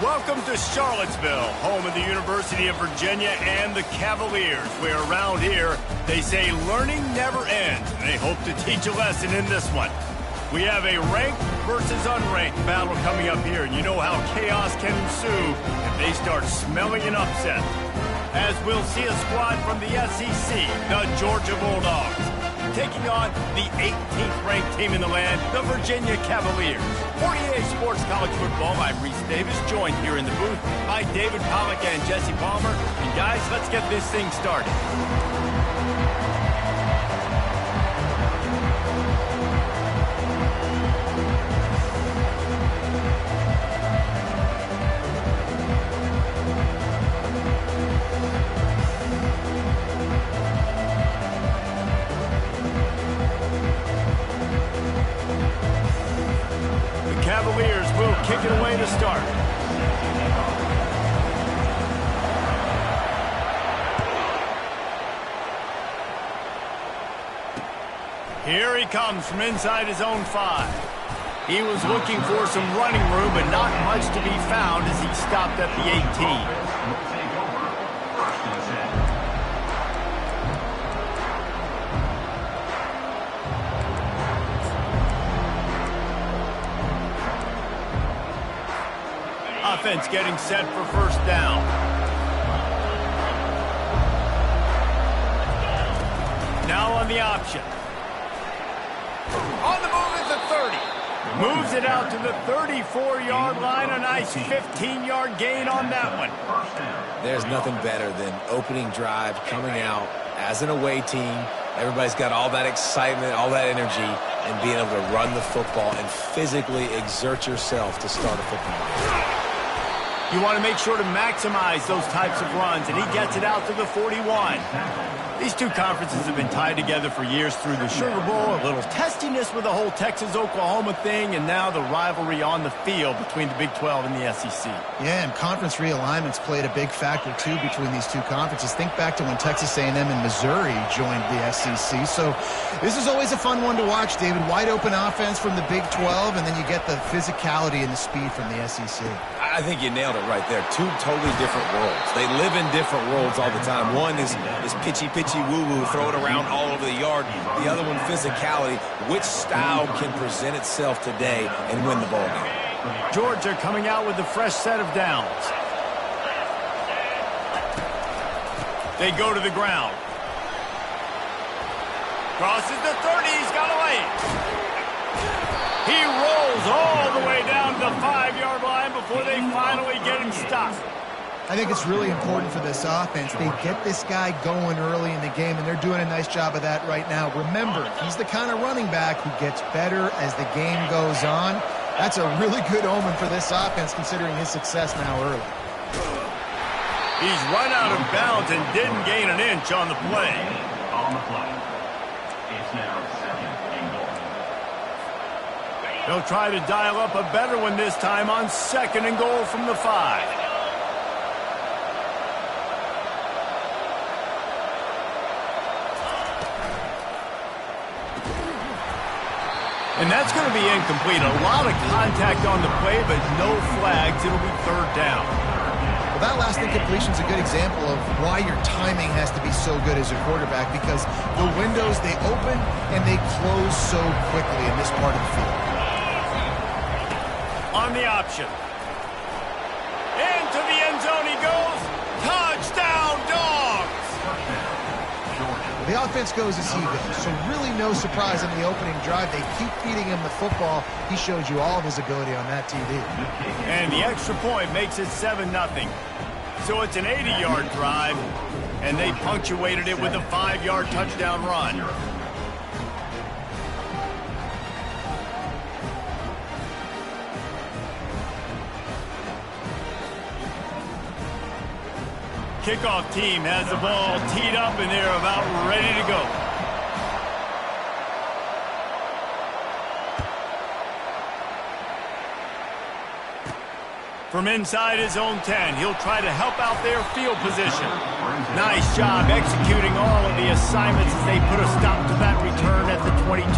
Welcome to Charlottesville, home of the University of Virginia and the Cavaliers, where around here they say learning never ends, and they hope to teach a lesson in this one. We have a ranked versus unranked battle coming up here, and you know how chaos can ensue if they start smelling an upset. As we'll see a squad from the SEC, the Georgia Bulldogs, taking on the 18th ranked team in the land, the Virginia Cavaliers. 48 Sports College Football, I'm Reese Davis, joined here in the booth by David Pollack and Jesse Palmer. And guys, let's get this thing started. Cavaliers will kick it away to start. Here he comes from inside his own 5. He was looking for some running room, but not much to be found as he stopped at the 18. Offense getting set for first down. Now on the option. On the move is the 30. Moves it out to the 34-yard line. A nice 15-yard gain on that one. There's nothing better than opening drive, coming out as an away team. Everybody's got all that excitement, all that energy, and being able to run the football and physically exert yourself to start a football game. You want to make sure to maximize those types of runs, and he gets it out to the 41. These two conferences have been tied together for years through the Sugar Bowl, a little testiness with the whole Texas-Oklahoma thing, and now the rivalry on the field between the Big 12 and the SEC. Yeah, and conference realignments played a big factor, too, between these two conferences. Think back to when Texas A&M and Missouri joined the SEC. So this is always a fun one to watch, David. Wide open offense from the Big 12, and then you get the physicality and the speed from the SEC. I think you nailed it right there. Two totally different worlds. They live in different worlds all the time. One is pitchy, woo-woo, throw it around all over the yard. The other one, physicality. Which style can present itself today and win the ball game? Georgia coming out with a fresh set of downs. They go to the ground. Crosses the 30. He's got away. He rolls all the way down to the 5-yard line before they finally get him stopped. I think it's really important for this offense. They get this guy going early in the game, and they're doing a nice job of that right now. Remember, he's the kind of running back who gets better as the game goes on. That's a really good omen for this offense, considering his success now early. He's run out of bounds and didn't gain an inch on the play. On the play. It's now second and goal. They'll try to dial up a better one this time on second and goal from the 5. And that's going to be incomplete. A lot of contact on the play, but no flags. It'll be third down. Well, that last incompletion is a good example of why your timing has to be so good as a quarterback, because the windows, they open and they close so quickly in this part of the field. On the option. Into the end zone he goes. Touchdown, Dogs! The offense goes as he goes, so really no surprise in the opening drive. They keep feeding him the football. He showed you all of his ability on that TV. And the extra point makes it 7-0. So it's an 80-yard drive, and they punctuated it with a 5-yard touchdown run. Kickoff team has the ball teed up, and they're about ready to go. From inside his own 10, he'll try to help out their field position. Nice job executing all of the assignments as they put a stop to that return at the 22.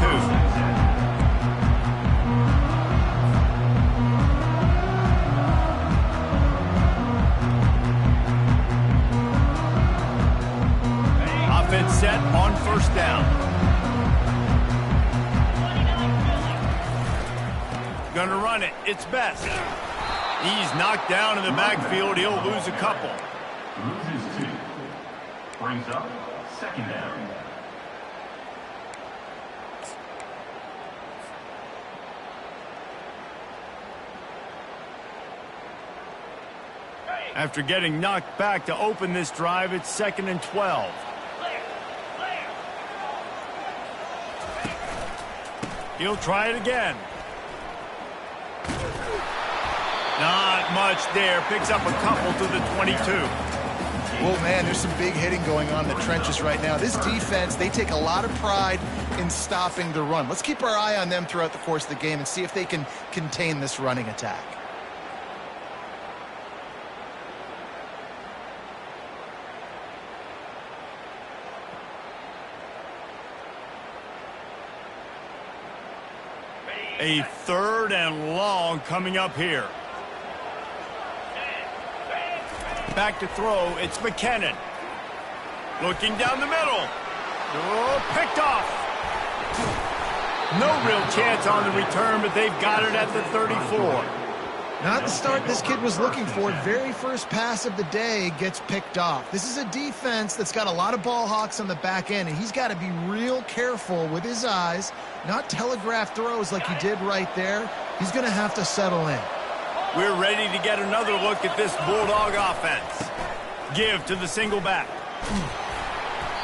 first down. Gonna run it. It's Best. He's knocked down in the backfield. He'll lose a couple. Loses 2. Brings up second down. After getting knocked back to open this drive, it's 2nd and 12. He'll try it again. Not much there. Picks up a couple to the 22. Well, man, there's some big hitting going on in the trenches right now. This defense, they take a lot of pride in stopping the run. Let's keep our eye on them throughout the course of the game and see if they can contain this running attack. A 3rd and long coming up here. Back to throw. It's McKinnon. Looking down the middle. Oh, picked off. No real chance on the return, but they've got it at the 34. Not the start this kid was looking for. Very first pass of the day gets picked off. This is a defense that's got a lot of ball hawks on the back end, and he's got to be real careful with his eyes, not telegraph throws like he did right there. He's going to have to settle in. We're ready to get another look at this Bulldog offense. Give to the single back.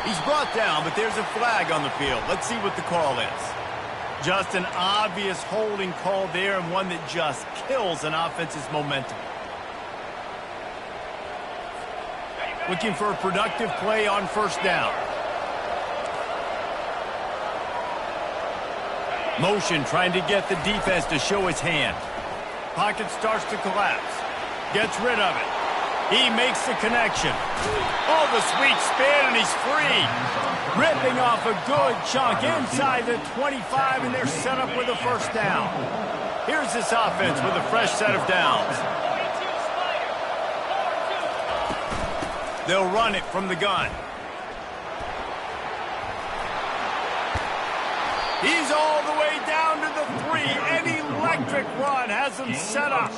He's brought down, but there's a flag on the field. Let's see what the call is. Just an obvious holding call there, and one that just kills an offense's momentum. Looking for a productive play on first down. Motion trying to get the defense to show his hand. Pocket starts to collapse. Gets rid of it. He makes the connection. Oh, the sweet spin, and he's free. Ripping off a good chunk inside the 25, and they're set up with a first down. Here's this offense with a fresh set of downs. They'll run it from the gun. He's all the way down to the 3. An electric run has him set up.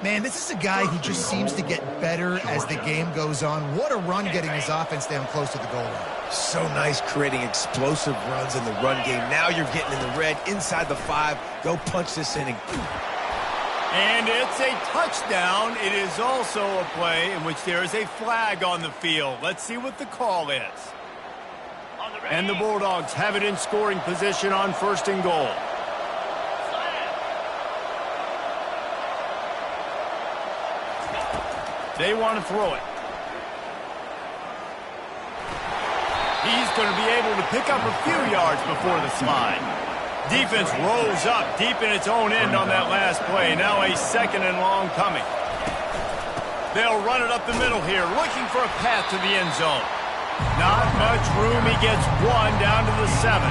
Man, this is a guy who just seems to get better as the game goes on. What a run getting his offense down close to the goal line. So nice creating explosive runs in the run game. Now you're getting in the red inside the 5. Go punch this inning. And it's a touchdown. It is also a play in which there is a flag on the field. Let's see what the call is. And the Bulldogs have it in scoring position on 1st and goal. They want to throw it. He's going to be able to pick up a few yards before the slide. Defense rolls up deep in its own end on that last play. Now a 2nd and long coming. They'll run it up the middle here, looking for a path to the end zone. Not much room. He gets 1 down to the 7.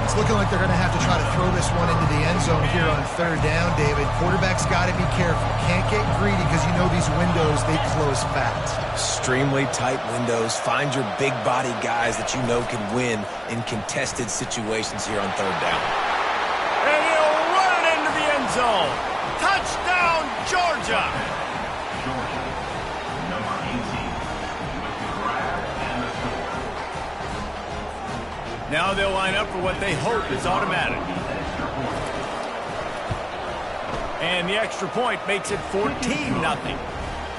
It's looking like they're going to have to try to throw this one into the end zone here on 3rd down, David. Quarterback's got to be careful. Can't get greedy because you know these windows, they close fast. Extremely tight windows. Find your big body guys that you know can win in contested situations here on 3rd down. And he'll run it into the end zone. Touchdown, Georgia. Georgia, number 18, with the grab and the score. Now they'll line up for what they hope is automatic. And the extra point makes it 14-0.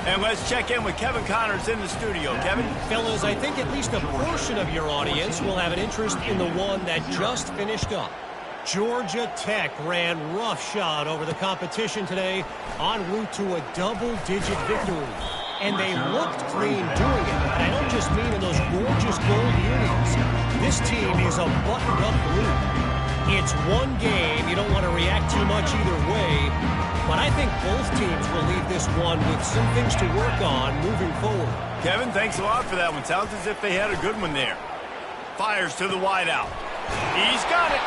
And let's check in with Kevin Connors in the studio. Kevin? Fellas, I think at least a portion of your audience will have an interest in the one that just finished up. Georgia Tech ran roughshod over the competition today en route to a double-digit victory. And they looked clean doing it. And I don't just mean in those gorgeous gold unis. This team is a buttoned-up group. It's one game. You don't want to react too much either way. But I think both teams will leave this one with some things to work on moving forward. Kevin, thanks a lot for that one. Sounds as if they had a good one there. Fires to the wideout. He's got it.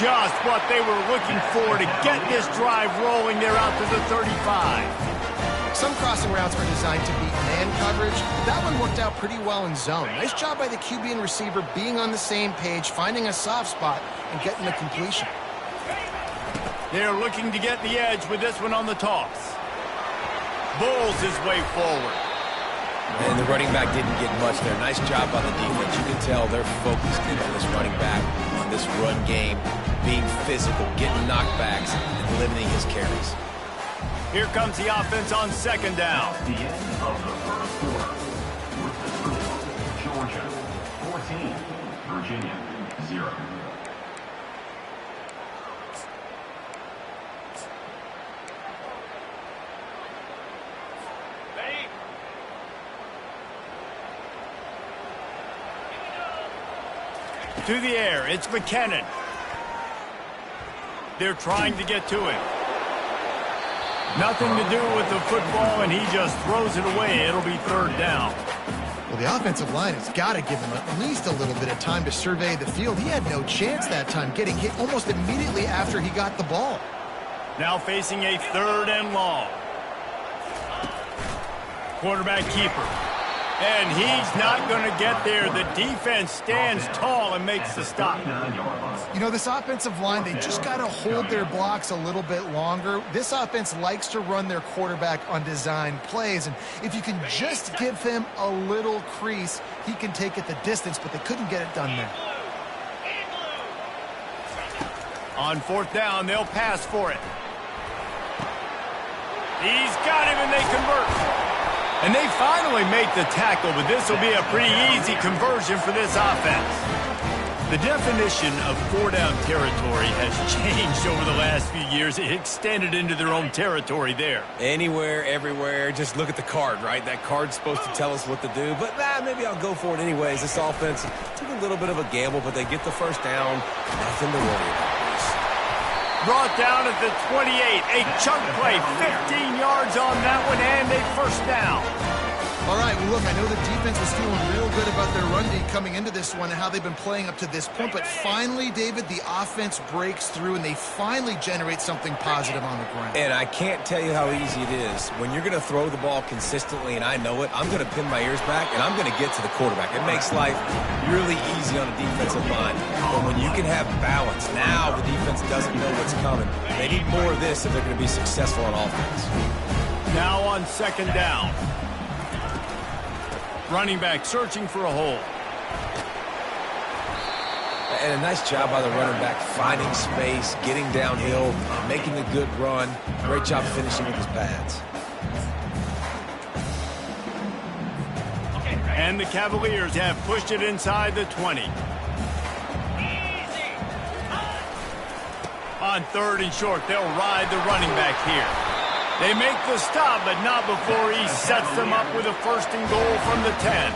Just what they were looking for to get this drive rolling. They're out to the 35. Some crossing routes are designed to beat man coverage. That one worked out pretty well in zone. Nice job by the QB and receiver being on the same page, finding a soft spot, and getting the completion. They're looking to get the edge with this one on the toss. Bulls his way forward. And the running back didn't get much there. Nice job by the defense. You can tell they're focused in on this running back, on this run game, being physical, getting knockbacks, and limiting his carries. Here comes the offense on second down. The end of the first quarter. With the score, Georgia 14, Virginia 0. To the air, it's McKinnon. They're trying to get to him. Nothing to do with the football, and he just throws it away. It'll be third down. Well, the offensive line has got to give him at least a little bit of time to survey the field. He had no chance that time, getting hit almost immediately after he got the ball. Now facing a third and long. Quarterback keeper. And he's not going to get there. The defense stands tall and makes the stop. You know, this offensive line, they just got to hold their blocks a little bit longer. This offense likes to run their quarterback on design plays. And if you can just give him a little crease, he can take it the distance, but they couldn't get it done there. On fourth down, they'll pass for it. He's got him, and they convert. And they finally make the tackle, but this will be a pretty easy conversion for this offense. The definition of four-down territory has changed over the last few years. It extended into their own territory there. Anywhere, everywhere, just look at the card, right? That card's supposed to tell us what to do, but maybe I'll go for it anyways. This offense took a little bit of a gamble, but they get the first down. Nothing to worry about. Brought down at the 28. A chunk play, 15 yards on that one, and a first down. All right, well, look, I know the defense was feeling real good about their run D coming into this one and how they've been playing up to this point, but finally, David, the offense breaks through, and they finally generate something positive on the ground. And I can't tell you how easy it is. When you're going to throw the ball consistently, and I know it, I'm going to pin my ears back, and I'm going to get to the quarterback. It makes life really easy on a defensive line. But when you can have balance, now the defense doesn't know what's coming. They need more of this if they're going to be successful on offense. Now on second down. Running back searching for a hole. And a nice job by the running back, finding space, getting downhill, making a good run. Great job finishing with his pads. And the Cavaliers have pushed it inside the 20. On third and short, they'll ride the running back here. They make the stop, but not before he sets them up with a first and goal from the 10.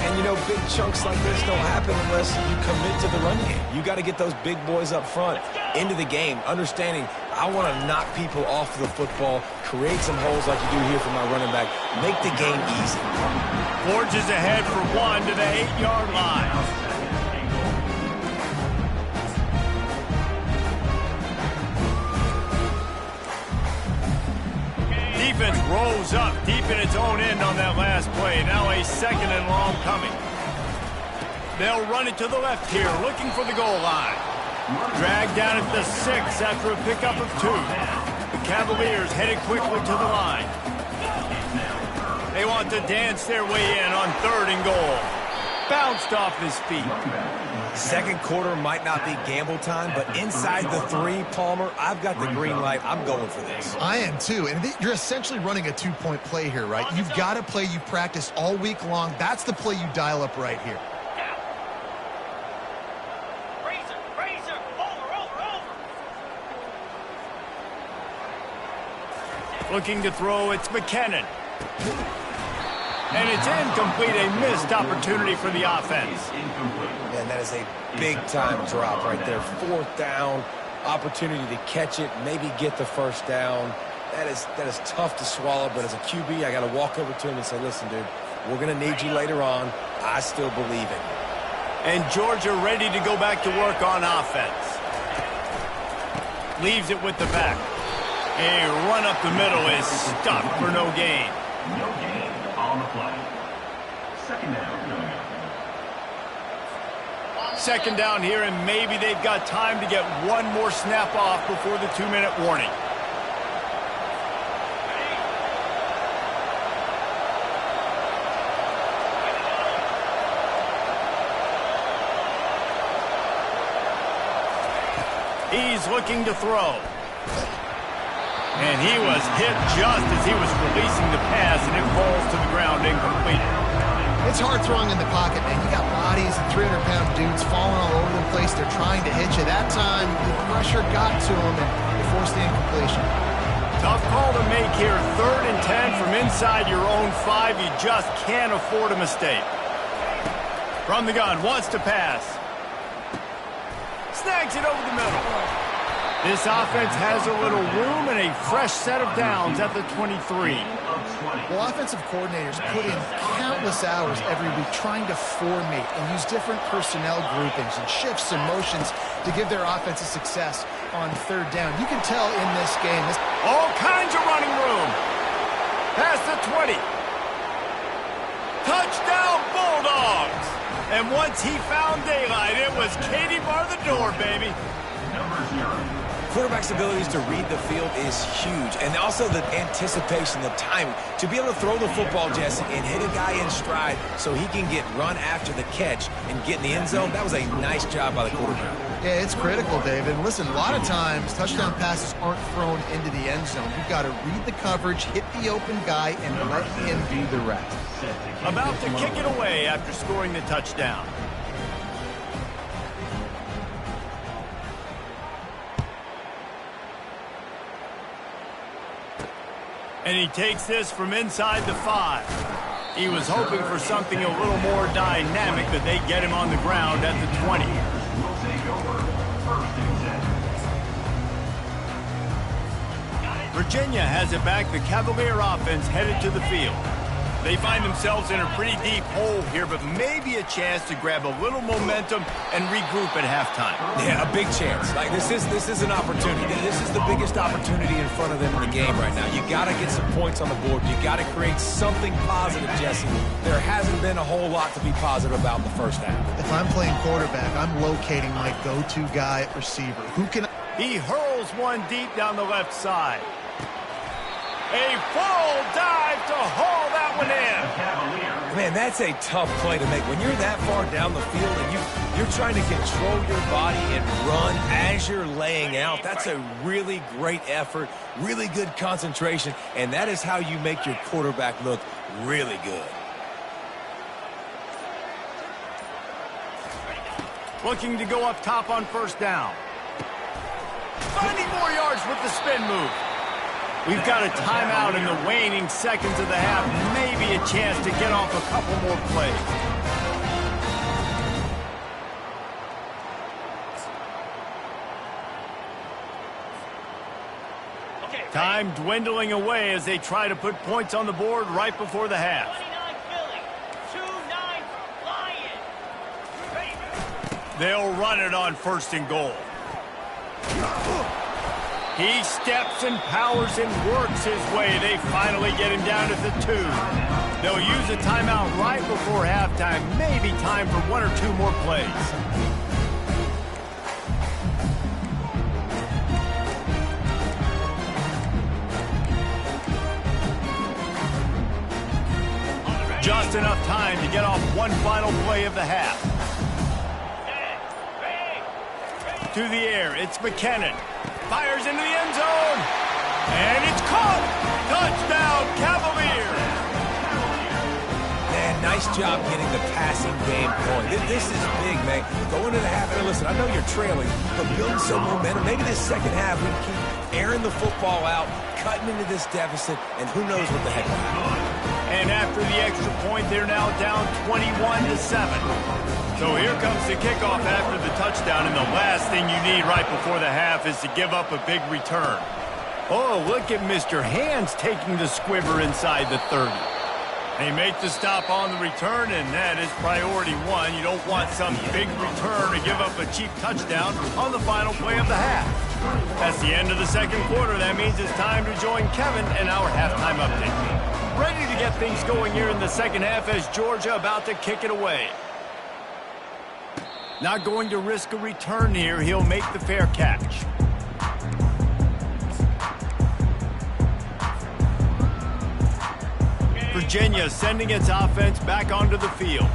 And, you know, big chunks like this don't happen unless you commit to the run game. You got to get those big boys up front into the game, understanding I want to knock people off the football, create some holes like you do here for my running back, make the game easy. Forges ahead for one to the 8-yard line. Defense rolls up deep in its own end on that last play. Now a second and long coming. They'll run it to the left here, looking for the goal line. Dragged down at the 6 after a pickup of 2. The Cavaliers headed quickly to the line. They want to dance their way in on third and goal. Bounced off his feet. Second quarter might not be gamble time, but inside the 3, Palmer, I've got the green light. I'm going for this. I am too, and you're essentially running a 2-point play here, right? You've got a play you practiced all week long. That's the play you dial up right here. Looking to throw, it's McKinnon. And it's incomplete, a missed opportunity for the offense. Man, that is a big-time drop right there. Fourth down, opportunity to catch it, maybe get the first down. That is tough to swallow, but as a QB, I got to walk over to him and say, listen, dude, we're going to need you later on. I still believe it. And Georgia ready to go back to work on offense. Leaves it with the back. A run up the middle is stuffed for no gain. No gain on the play. Second down coming up. Second down here, and maybe they've got time to get one more snap off before the 2-minute warning. He's looking to throw. And he was hit just as he was releasing the pass, and it falls to the ground incomplete. It's hard throwing in the pocket, man. You got bodies and 300-pound dudes falling all over the place. They're trying to hit you. That time, the pressure got to him, and it forced the incompletion. Tough call to make here. 3rd and 10 from inside your own 5. You just can't afford a mistake. From the gun, wants to pass. Snags it over the middle. This offense has a little room and a fresh set of downs at the 23. Well, offensive coordinators put in countless hours every week trying to formate and use different personnel groupings and shifts and motions to give their offense a success on 3rd down. You can tell in this game. All kinds of running room. Past the 20. Touchdown, Bulldogs. And once he found daylight, it was Katie bar the door, baby. Number 0. Quarterback's abilities to read the field is huge, and also the anticipation, the timing. To be able to throw the football, Jesse, and hit a guy in stride so he can get run after the catch and get in the end zone, that was a nice job by the quarterback. Yeah, it's critical, David. Listen, a lot of times, touchdown passes aren't thrown into the end zone. You've got to read the coverage, hit the open guy, and let him do the rest. About to kick it away after scoring the touchdown. And he takes this from inside the 5. He was hoping for something a little more dynamic, but they get him on the ground at the 20. Will take over. 1st and 10. Virginia has it back. The Cavalier offense headed to the field. They find themselves in a pretty deep hole here, but maybe a chance to grab a little momentum and regroup at halftime. Yeah, a big chance. Like this is an opportunity. This is the biggest opportunity in front of them in the game right now. You got to get some points on the board. You got to create something positive, Jesse. There hasn't been a whole lot to be positive about in the first half. If I'm playing quarterback, I'm locating my go-to guy at receiver. Who can... He hurls one deep down the left side. A full dive to haul that one in. Man, that's a tough play to make. When you're that far down the field and you're trying to control your body and run as you're laying out, that's a really great effort, really good concentration, and that is how you make your quarterback look really good. Looking to go up top on 1st down. Finding more yards with the spin move. We've got a timeout in the waning seconds of the half. Maybe a chance to get off a couple more plays. Time dwindling away as they try to put points on the board right before the half. 29 Philly, 2-9 Lions. They'll run it on 1st and goal. He steps and powers and works his way. They finally get him down to the 2. They'll use a timeout right before halftime. Maybe time for 1 or 2 more plays. Just enough time to get off one final play of the half. To the air, it's McKinnon. Fires into the end zone. And it's caught. Touchdown, Cavaliers. Man, nice job getting the passing game going. This is big, man. Going into the half, and listen, I know you're trailing, but building some momentum. Maybe this second half we can keep airing the football out, cutting into this deficit, and who knows what the heck will happen. And after the extra point, they're now down 21-7. So here comes the kickoff after the touchdown, and the last thing you need right before the half is to give up a big return. Oh, look at Mr. Hands taking the squibber inside the 30. They make the stop on the return, and that is priority 1. You don't want some big return to give up a cheap touchdown on the final play of the half. That's the end of the second quarter. That means it's time to join Kevin in our halftime update. Ready to get things going here in the second half as Georgia about to kick it away. Not going to risk a return here. He'll make the fair catch. Virginia sending its offense back onto the field.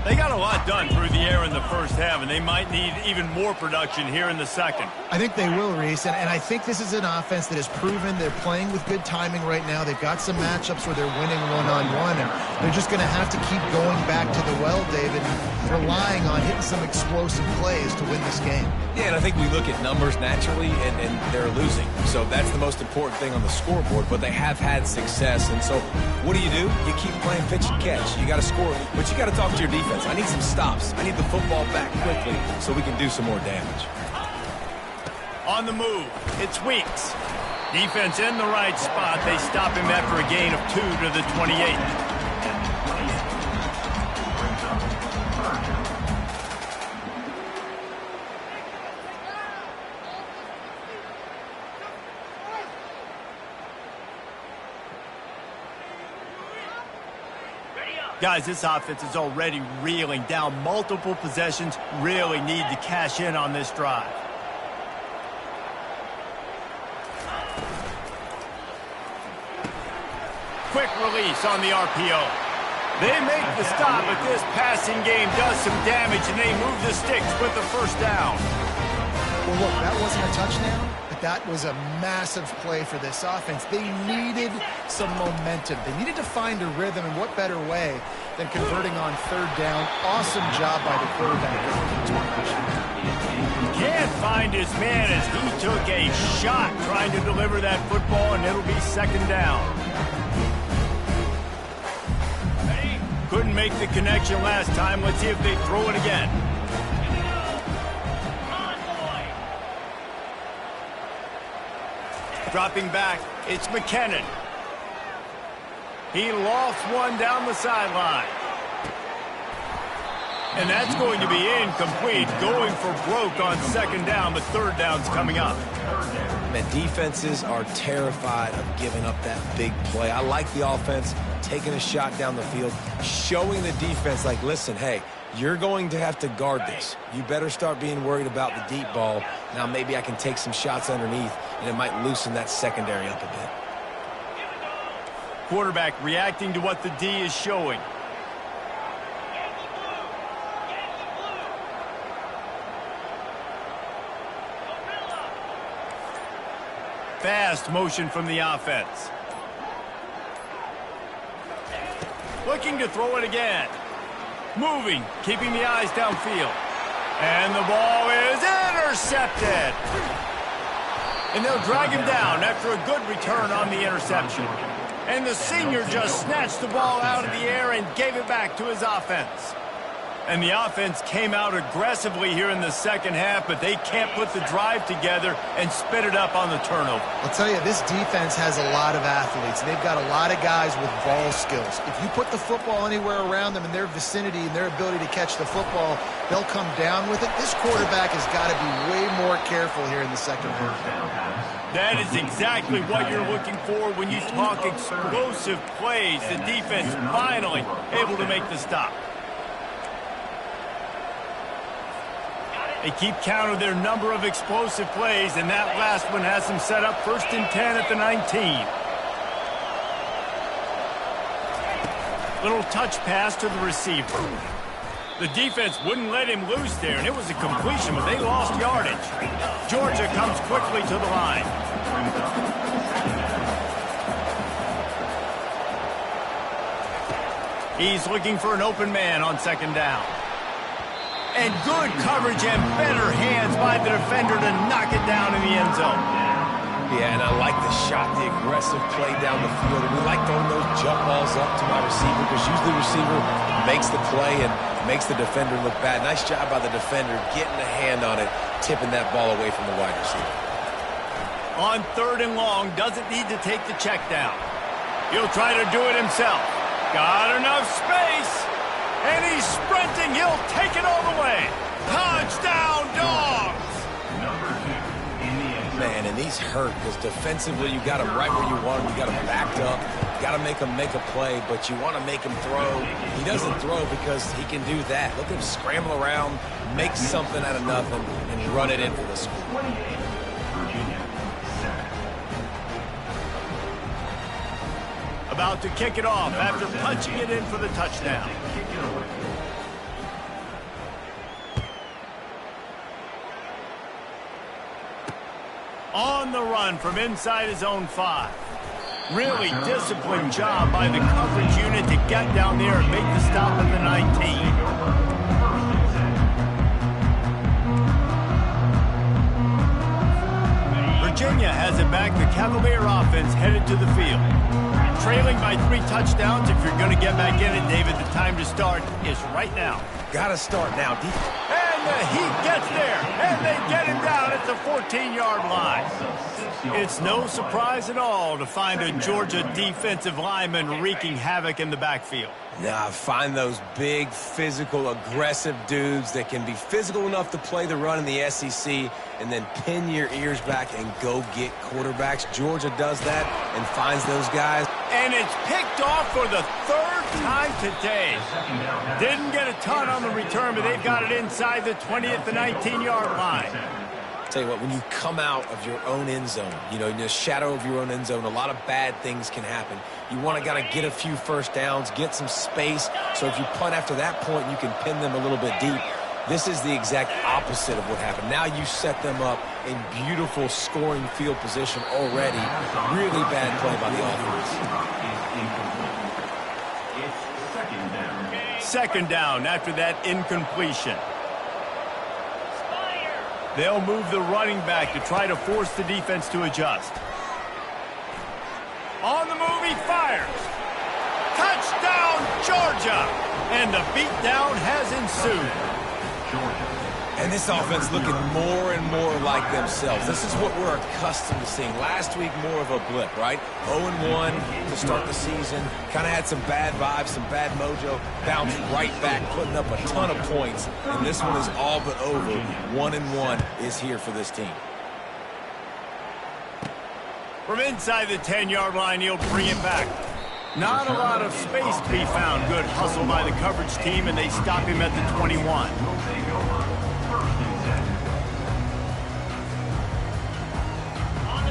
They got a lot done through the air in the first half, and they might need even more production here in the second. I think they will, Reese, and I think this is an offense that has proven they're playing with good timing right now. They've got some matchups where they're winning one-on-one, and they're just going to have to keep going back to the well, David, and relying on hitting some explosive plays to win this game. Yeah, and I think we look at numbers naturally, and they're losing. So that's the most important thing on the scoreboard, but they have had success. And so what do? You keep playing pitch and catch. You got to score, but you got to talk to your defense. I need some stops. I need the football back quickly so we can do some more damage. On the move, it's Weeks. Defense in the right spot. They stop him after a gain of 2 to the 28. Guys, this offense is already reeling down multiple possessions. Really need to cash in on this drive. Quick release on the RPO. They make the stop, but this passing game does some damage, and they move the sticks with the first down. Well, look, that wasn't a touchdown, but that was a massive play for this offense. They needed some momentum. They needed to find a rhythm, and what better way than converting on third down. Awesome job by the quarterback. Can't find his man as he took a shot trying to deliver that football, and it'll be second down. Couldn't make the connection last time. Let's see if they throw it again. Dropping back, it's McKinnon. He lofts one down the sideline. And that's going to be incomplete. Going for broke on second down, but third down's coming up. Man, defenses are terrified of giving up that big play. I like the offense taking a shot down the field, showing the defense like, listen, hey, you're going to have to guard this. You better start being worried about the deep ball. Now maybe I can take some shots underneath, and it might loosen that secondary up a bit. Quarterback reacting to what the D is showing. Fast motion from the offense. Looking to throw it again. Moving, keeping the eyes downfield. And the ball is intercepted. And they'll drag him down after a good return on the interception. And the senior just snatched the ball out of the air and gave it back to his offense. And the offense came out aggressively here in the second half, but they can't put the drive together and spit it up on the turnover. I'll tell you, this defense has a lot of athletes. They've got a lot of guys with ball skills. If you put the football anywhere around them in their vicinity and their ability to catch the football, they'll come down with it. This quarterback has got to be way more careful here in the second half. That is exactly what you're looking for when you talk explosive plays. The defense finally able to make the stop. They keep count of their number of explosive plays, and that last one has them set up 1st and 10 at the 19. Little touch pass to the receiver. The defense wouldn't let him loose there, and it was a completion, but they lost yardage. Georgia comes quickly to the line. He's looking for an open man on second down. And good coverage and better hands by the defender to knock it down in the end zone. Yeah, and I like the shot, the aggressive play down the field. We like throwing those jump balls up to my receiver because usually the receiver makes the play and makes the defender look bad. Nice job by the defender getting a hand on it, tipping that ball away from the wide receiver. On 3rd and long, doesn't need to take the check down. He'll try to do it himself. Got enough space. And he's sprinting. He'll take it all the way. Touchdown, Dogs! Number 2 in the end man, and he's hurt because defensively you got him right where you want him. You got him backed up. Got to make him make a play, but you want to make him throw. He doesn't throw because he can do that. Look at him scramble around, make something out of nothing, and run it in for the score. About to kick it off after punching it in for the touchdown. On the run from inside his own 5. Really disciplined job by the coverage unit to get down there and make the stop at the 19. Virginia has it back. The Cavalier offense headed to the field. Trailing by 3 touchdowns. If you're going to get back in it, David, the time to start is right now. Got to start now. And the Heat gets there, and they get him down at the 14-yard line. It's no surprise at all to find a Georgia defensive lineman wreaking havoc in the backfield. Nah, find those big, physical, aggressive dudes that can be physical enough to play the run in the SEC and then pin your ears back and go get quarterbacks. Georgia does that and finds those guys. And it's picked off for the 3rd time today. Didn't get a ton on the return, but they've got it inside the 20 at the 19-yard line. Tell you what, when you come out of your own end zone, you know, in the shadow of your own end zone, a lot of bad things can happen. You want to get a few first downs, get some space, so if you punt after that point, you can pin them a little bit deep. This is the exact opposite of what happened. Now you set them up in beautiful scoring field position already. Really bad play by the offense. Second down after that incompletion. They'll move the running back to try to force the defense to adjust. On the move, he fires. Touchdown, Georgia! And the beatdown has ensued. And this offense looking more and more like themselves. This is what we're accustomed to seeing. Last week, more of a blip, right? 0-1 to start the season. Kind of had some bad vibes, some bad mojo. Bounced right back, putting up a ton of points. And this one is all but over. 1-1 is here for this team. From inside the 10-yard line, he'll bring it back. Not a lot of space to be found. Good hustle by the coverage team, and they stop him at the 21.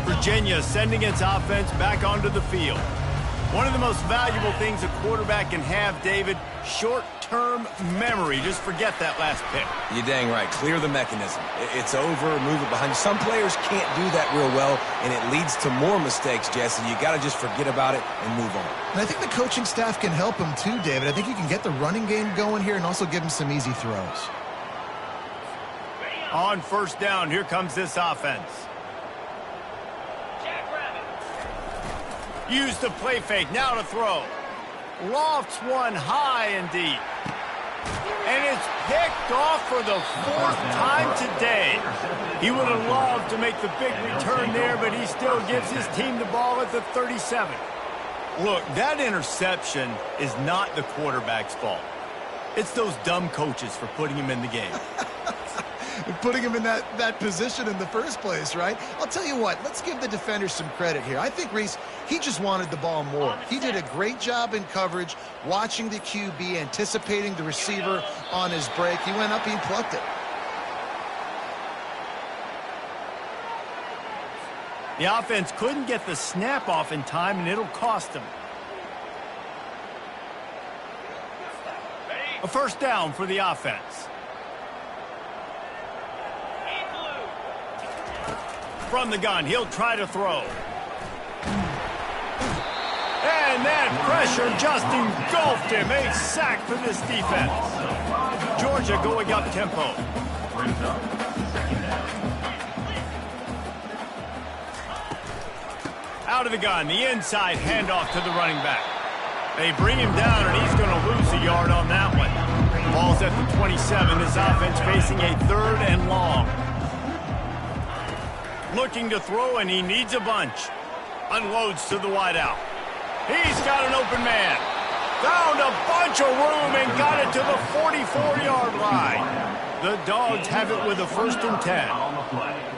Virginia sending its offense back onto the field. One of the most valuable things a quarterback can have, David, short-term memory. Just forget that last pick. You're dang right. Clear the mechanism. It's over. Move it behind you. Some players can't do that real well, and it leads to more mistakes, Jesse. You got to just forget about it and move on. And I think the coaching staff can help him too, David. I think you can get the running game going here and also give him some easy throws. On first down, here comes this offense. Use the play fake, now to throw. Lofts one high and deep. And it's picked off for the 4th time today. He would have loved to make the big return there, but he still gives his team the ball at the 37. Look, that interception is not the quarterback's fault. It's those dumb coaches for putting him in the game. Putting him in that position in the first place, right? I'll tell you what, let's give the defender some credit here. I think, Reese, he just wanted the ball more. He did a great job in coverage, watching the QB, anticipating the receiver on his break. He went up and plucked it. The offense couldn't get the snap off in time, and it'll cost them. A first down for the offense. From the gun, he'll try to throw. And that pressure just engulfed him. A sack for this defense. Georgia going up tempo. Out of the gun, the inside handoff to the running back. They bring him down, and he's going to lose a yard on that one. Ball's at the 27. This offense facing a 3rd and long. Looking to throw, and he needs a bunch. Unloads to the wideout. He's got an open man. Found a bunch of room and got it to the 44-yard line. The Dogs have it with a 1st and 10.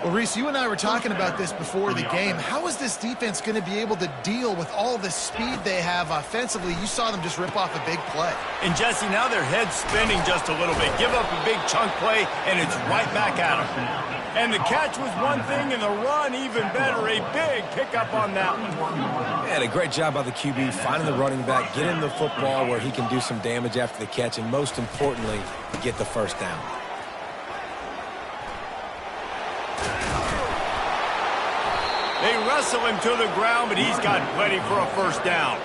Well, Reese, you and I were talking about this before the game. How is this defense going to be able to deal with all the speed they have offensively? You saw them just rip off a big play. And, Jesse, now their head's spinning just a little bit. Give up a big chunk play, and it's right back at them. And the catch was one thing, and the run even better. A big pickup on that one. Yeah, a great job by the QB, finding the running back, getting the football where he can do some damage after the catch, and most importantly, get the first down. They wrestle him to the ground, but he's got plenty for a 1st down.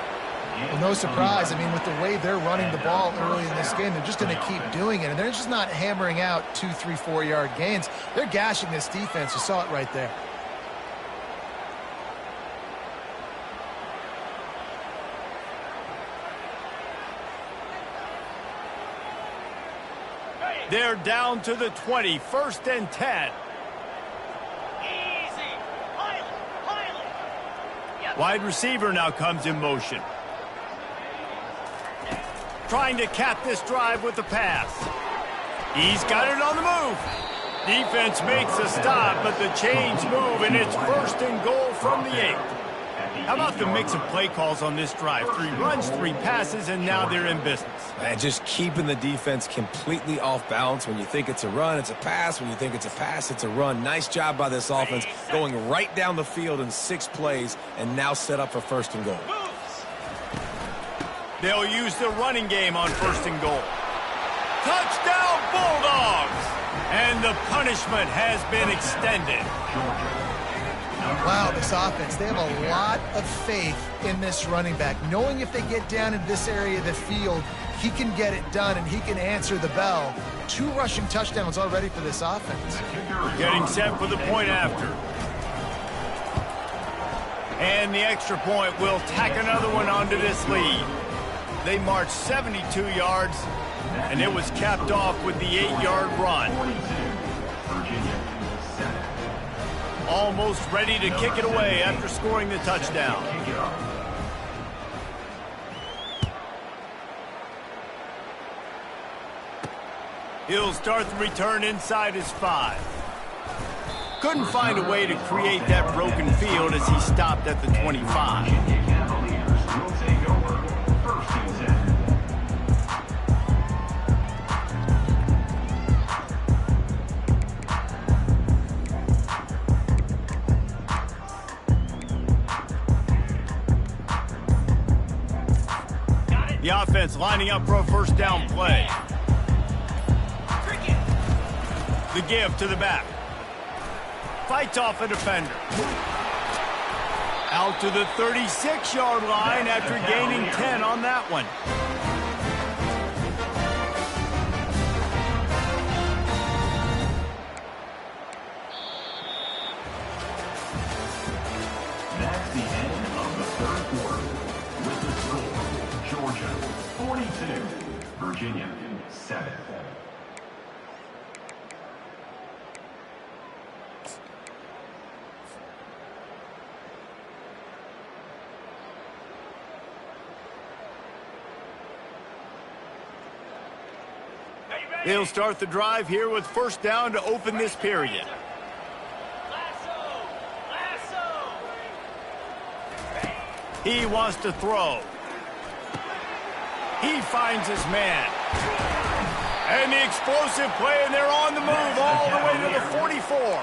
Well, no surprise. I mean, with the way they're running the ball early in this game, they're just going to keep doing it. And they're just not hammering out 2, 3, 4-yard gains. They're gashing this defense. You saw it right there. They're down to the 20, 1st and 10. Wide receiver now comes in motion. Trying to cap this drive with the pass. He's got it on the move. Defense makes a stop, but the chains move, and it's 1st and goal from the 8. How about the mix of play calls on this drive? 3 runs, 3 passes, and now they're in business. And just keeping the defense completely off balance. When you think it's a run, it's a pass. When you think it's a pass, it's a run. Nice job by this offense, going right down the field in 6 plays, and now set up for 1st and goal. They'll use the running game on 1st and goal. Touchdown, Bulldogs! And the punishment has been extended. Wow, this offense, they have a lot of faith in this running back, knowing if they get down in this area of the field, he can get it done and he can answer the bell. 2 rushing touchdowns already for this offense. Getting set for the point after. And the extra point will tack another one onto this lead. They marched 72 yards, and it was capped off with the 8-yard run. Almost ready to kick it away after scoring the touchdown. He'll start the return inside his 5. Couldn't find a way to create that broken field as he stopped at the 25. The offense lining up for a 1st down play. The give to the back. Fights off a defender. Out to the 36-yard line after gaining 10 on that one. That's the end of the 3rd quarter. With the score, Georgia 42, Virginia 7. They'll start the drive here with 1st down to open this period. He wants to throw. He finds his man. And the explosive play, and they're on the move all the way to the 44.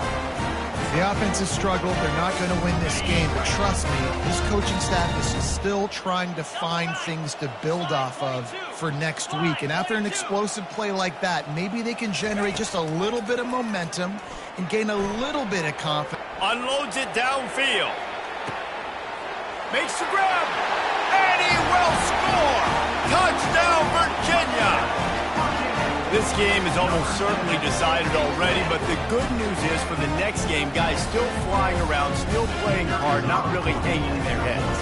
The offense has struggled. They're not going to win this game, but trust me, this coaching staff is still trying to find things to build off of for next week. And after an explosive play like that, maybe they can generate just a little bit of momentum and gain a little bit of confidence. Unloads it downfield. Makes the grab, and he will score! Touchdown, Virginia! This game is almost certainly decided already, but the good news is for the next game, guys still flying around, still playing hard, not really hanging their heads.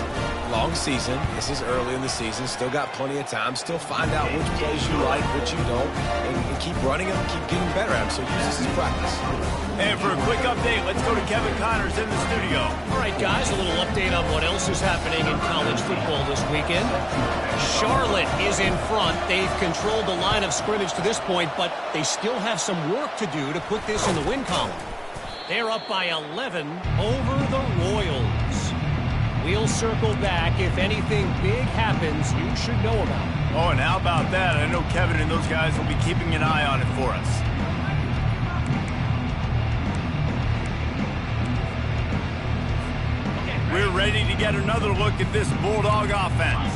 long season. This is early in the season. Still got plenty of time. Still find out which plays you like, which you don't, and keep running them, keep getting better at them. So use this as practice. And for a quick update, let's go to Kevin Connors in the studio. All right, guys, a little update on what else is happening in college football this weekend. Charlotte is in front. They've controlled the line of scrimmage to this point, but they still have some work to do to put this in the win column. They're up by 11 over the Royals. We'll circle back. If anything big happens, you should know about it. Oh, and how about that? I know Kevin and those guys will be keeping an eye on it for us. We're ready to get another look at this Bulldog offense.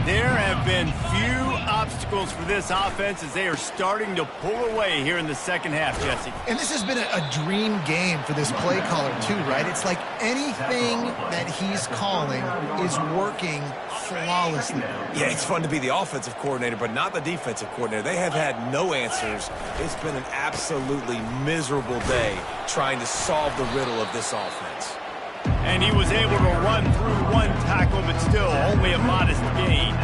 There have been few obstacles for this offense as they are starting to pull away here in the second half, Jesse. And this has been a dream game for this play caller, too, right? It's like anything that he's calling is working flawlessly. Yeah, it's fun to be the offensive coordinator, but not the defensive coordinator. They have had no answers. It's been an absolutely miserable day trying to solve the riddle of this offense. And he was able to run through one tackle, but still only a modest gain.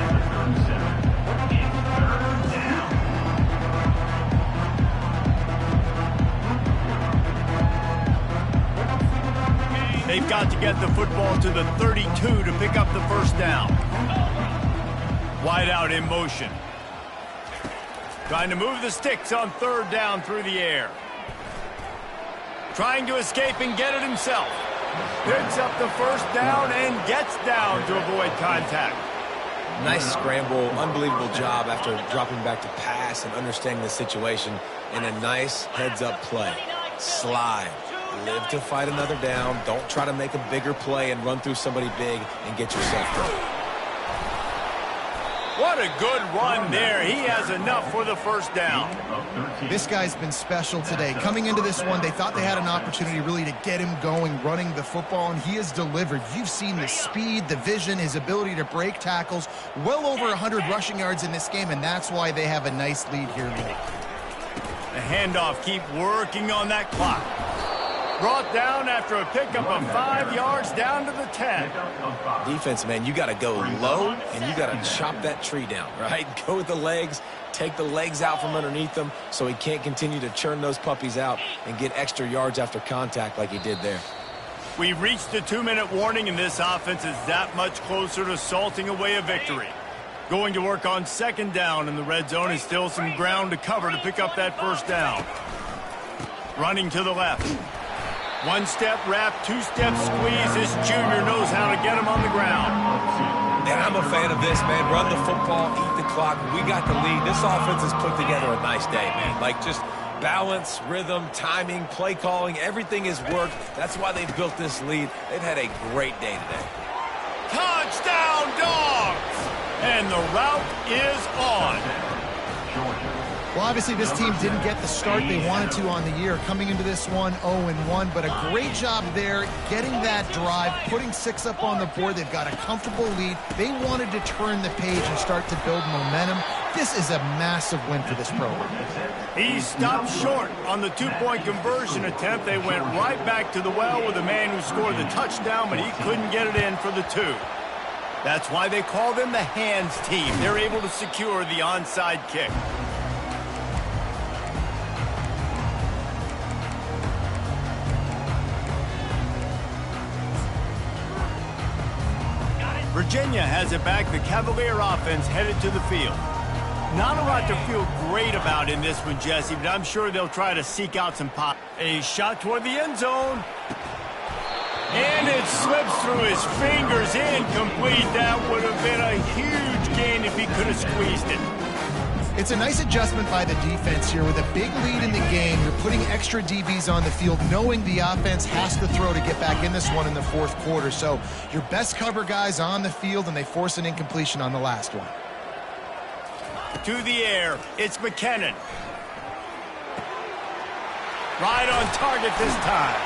They've got to get the football to the 32 to pick up the first down. Wide out in motion. Trying to move the sticks on third down through the air. Trying to escape and get it himself. Picks up the first down and gets down to avoid contact. Nice scramble, unbelievable job after dropping back to pass and understanding the situation in a nice heads-up play. Slide. Live to fight another down. Don't try to make a bigger play and run through somebody big and get yourself hurt. What a good run there. He has enough for the first down. This guy's been special today. Coming into this one, they thought they had an opportunity really to get him going, running the football, and he has delivered. You've seen the speed, the vision, his ability to break tackles. Well over 100 rushing yards in this game, and that's why they have a nice lead here late. The handoff, keep working on that clock. Brought down after a pickup of 5 yards down to the 10. Defense, man, you got to go low, and you got to chop that tree down, right? Go with the legs, take the legs out from underneath them so he can't continue to churn those puppies out and get extra yards after contact like he did there. We've reached the 2-minute warning, and this offense is that much closer to salting away a victory. Going to work on second down, and the red zone is still some ground to cover to pick up that first down. Running to the left. One-step wrap, two-step squeeze. This junior knows how to get him on the ground. And I'm a fan of this, man. Run the football, eat the clock. We got the lead. This offense has put together a nice day, man. Like just balance, rhythm, timing, play calling, everything has worked. That's why they've built this lead. They've had a great day today. Touchdown, Dogs! And the route is on. Well, obviously, this team didn't get the start they wanted to on the year. Coming into this one 0-1, but a great job there getting that drive, putting 6 up on the board. They've got a comfortable lead. They wanted to turn the page and start to build momentum. This is a massive win for this program. He stopped short on the 2-point conversion attempt. They went right back to the well with the man who scored the touchdown, but he couldn't get it in for the 2. That's why they call them the hands team. They're able to secure the onside kick. Virginia has it back. The Cavalier offense headed to the field. Not a lot to feel great about in this one, Jesse, but I'm sure they'll try to seek out some pop. A shot toward the end zone. And it slips through his fingers, incomplete. That would have been a huge gain if he could have squeezed it. It's a nice adjustment by the defense here. With a big lead in the game, you're putting extra DBs on the field, knowing the offense has to throw to get back in this one in the fourth quarter. So your best cover guys on the field, and they force an incompletion on the last one. To the air, it's McKinnon. Right on target this time.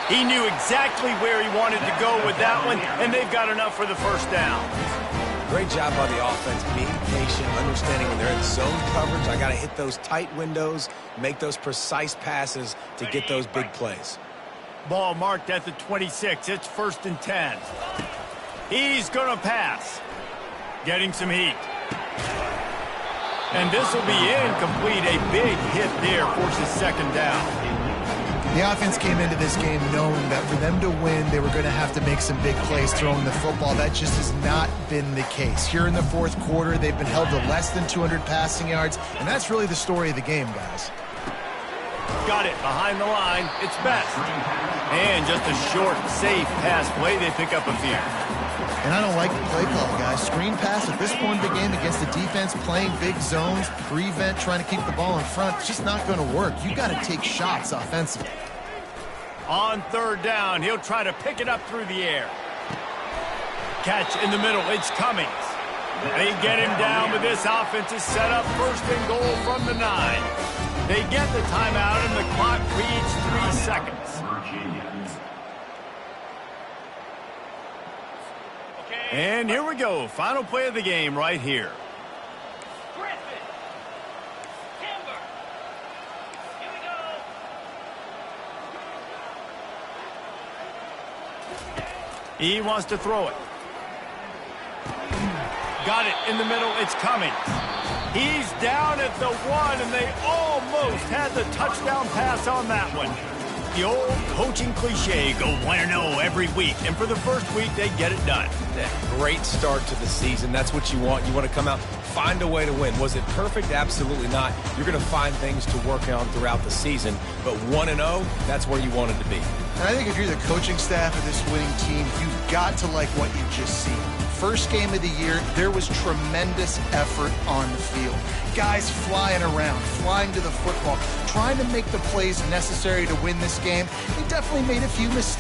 He knew exactly where he wanted to go with that one, and they've got enough for the first down. Great job by the offense, being patient, understanding when they're in zone coverage, I got to hit those tight windows, make those precise passes to get those big plays. Ball marked at the 26. It's 1st and 10. He's going to pass. Getting some heat. And this will be incomplete. A big hit there, forces second down. The offense came into this game knowing that for them to win, they were going to have to make some big plays throwing the football. That just has not been the case. Here in the fourth quarter, they've been held to less than 200 passing yards, and that's really the story of the game, guys. Got it behind the line. It's Best. And just a short, safe pass play. They pick up a few. And I don't like the play call, guys. Screen pass at this point in the game against the defense playing big zones, prevent, trying to keep the ball in front. It's just not going to work. You got to take shots offensively. On third down, he'll try to pick it up through the air. Catch in the middle. It's Cummings. They get him down, but this offense is set up first and goal from the 9. They get the timeout, and the clock reads 3 seconds. And here we go. Final play of the game right here. He wants to throw it. Got it in the middle. It's Cummings. He's down at the 1, and they almost had the touchdown pass on that one. The old coaching cliche, go 1-0 every week. And for the first week, they get it done. Great start to the season. That's what you want. You want to come out, find a way to win. Was it perfect? Absolutely not. You're going to find things to work on throughout the season. But 1-0, that's where you wanted to be. And I think if you're the coaching staff of this winning team, you've got to like what you've just seen. First game of the year, there was tremendous effort on the field. Guys flying around, flying to the football, trying to make the plays necessary to win this game. They definitely made a few mistakes.